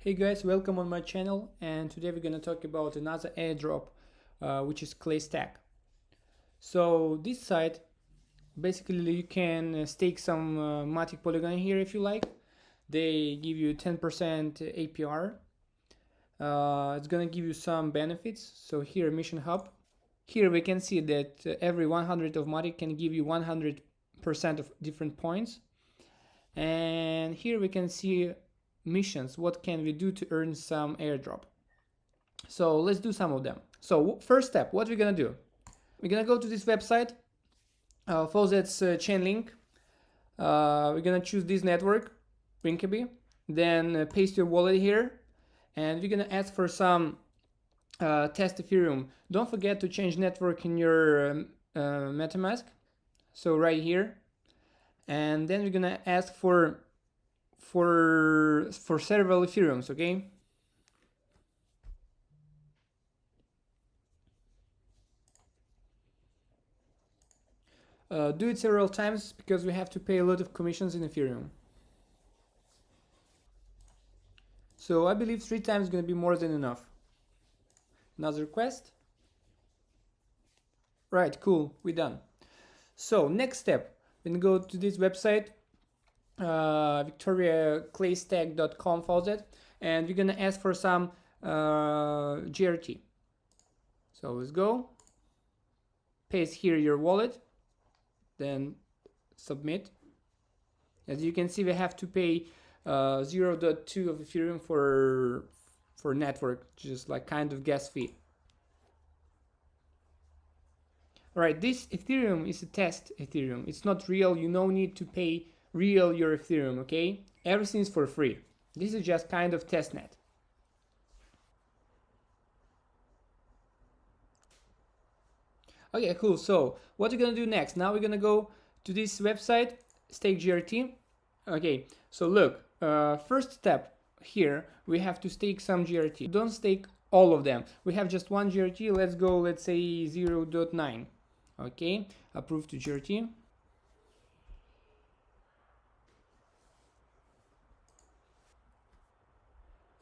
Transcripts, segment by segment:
Hey guys, welcome on my channel, and today we're going to talk about another airdrop which is CLAYSTACK. So this site, basically you can stake some MATIC polygon here if you like. They give you 10% APR. It's going to give you some benefits. So here, Mission Hub. Here we can see that every 100 of MATIC can give you 100% of different points. And here we can see missions. What can we do to earn some airdrop? So let's do some of them. So first step, what we're gonna do? We're gonna go to this website, follow that chain link. We're gonna choose this network, Rinkeby. Then paste your wallet here, and we're gonna ask for some test Ethereum. Don't forget to change network in your MetaMask. So right here, and then we're gonna ask for several Ethereums, okay? Do it several times because we have to pay a lot of commissions in Ethereum. So I believe 3 times is going to be more than enough. Another request. Right, cool, we're done. So next step, we're going to go to this website, victoriaclaystack.com, follow that, and we're going to ask for some GRT. So let's go. Paste here your wallet. Then submit. As you can see, we have to pay 0.2 of Ethereum for network, just like kind of gas fee. Alright, this Ethereum is a test Ethereum. It's not real. You no need to pay real your Ethereum, okay? Everything is for free. This is just kind of testnet. Okay, cool. So what we're gonna do next? Now we're gonna go to this website, stake GRT. Okay, so look, first step here, we have to stake some GRT. Don't stake all of them. We have just one GRT. Let's go, let's say 0.9. Okay, approve to GRT.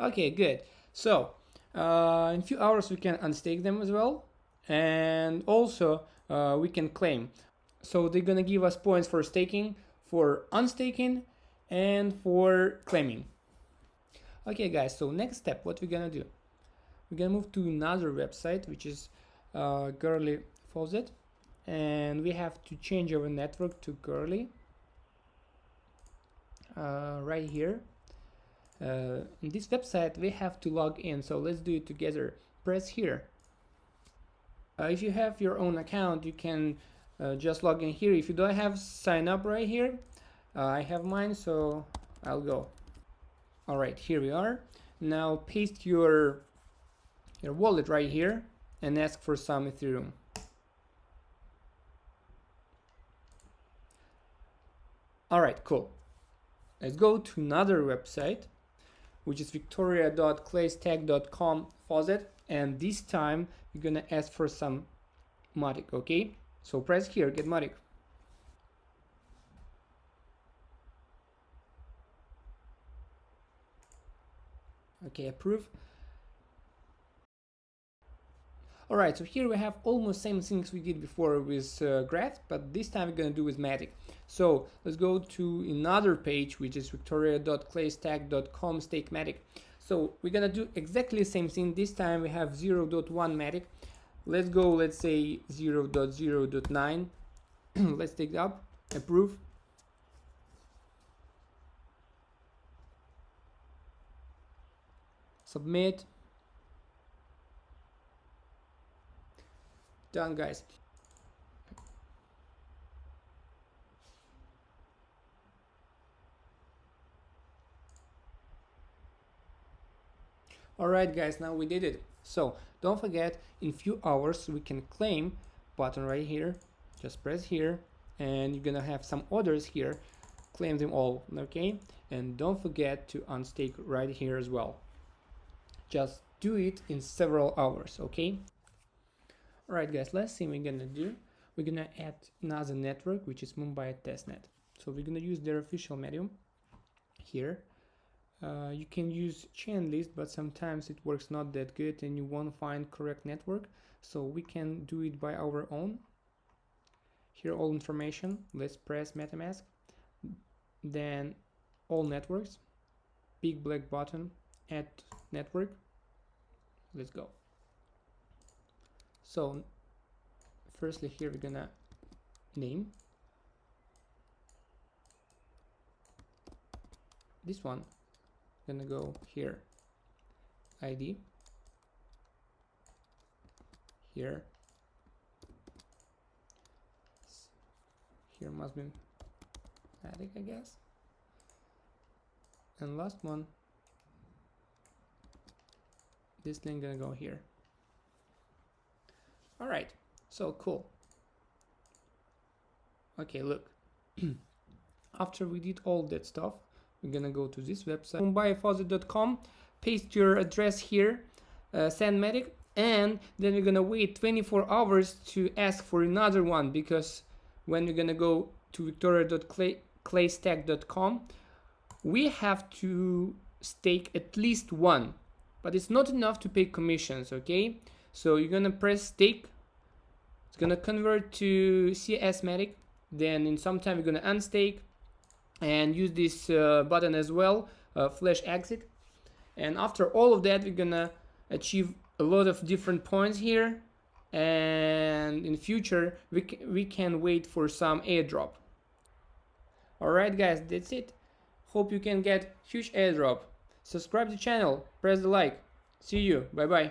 Okay, good. So in a few hours we can unstake them as well, and also we can claim. So they're gonna give us points for staking, for unstaking, and for claiming. Okay guys, so next step, what we're gonna do? We're gonna move to another website, which is Goerli faucet, and we have to change our network to Goerli right here. In this website we have to log in, so let's do it together. Press here. If you have your own account, you can just log in here. If you don't have, sign up right here. I have mine, so I'll go. All right, here we are. Now paste your wallet right here and ask for some Ethereum. All right, cool. Let's go to another website, which is victoria.claystack.com faucet, and this time you're gonna ask for some MATIC, okay? So press here, get MATIC. Okay, approve. Alright, so here we have almost same things we did before with Graph, but this time we're gonna do with MATIC. So let's go to another page, which is victoria.claystack.com stake MATIC. So we're gonna do exactly the same thing. This time we have 0.1 MATIC. Let's go, let's say 0.0.9. Let's take it up, approve. Submit. Done, guys. Alright guys, now we did it. So don't forget, in few hours we can claim button right here. Just press here and you're gonna have some orders here. Claim them all, okay? And don't forget to unstake right here as well. Just do it in several hours, okay? Alright guys, last thing we're gonna do, we're gonna add another network, which is Mumbai Testnet. So we're gonna use their official medium here. You can use chain list, but sometimes it works not that good and you won't find correct network. So we can do it by our own. Here all information. Let's press MetaMask. Then all networks. Big black button. Add network. Let's go. So firstly here we're gonna name this one. Gonna go here, ID, here must be MATIC, I guess, and last one, this link gonna go here. All right, so cool. Okay, look. After we did all that stuff, we're gonna go to this website, mumbaiFaucet.com, paste your address here, send MATIC, and then we're gonna wait 24 hours to ask for another one, because when we're gonna go to victoria.claystack.com, we have to stake at least one, but it's not enough to pay commissions, okay? So you're gonna press stake, it's gonna convert to CS MATIC, then in some time we're gonna unstake, and use this button as well, flash exit, and after all of that we're gonna achieve a lot of different points here, and in future we can wait for some airdrop. Alright guys, that's it. Hope you can get huge airdrop. Subscribe to the channel, press the like. See you, bye bye.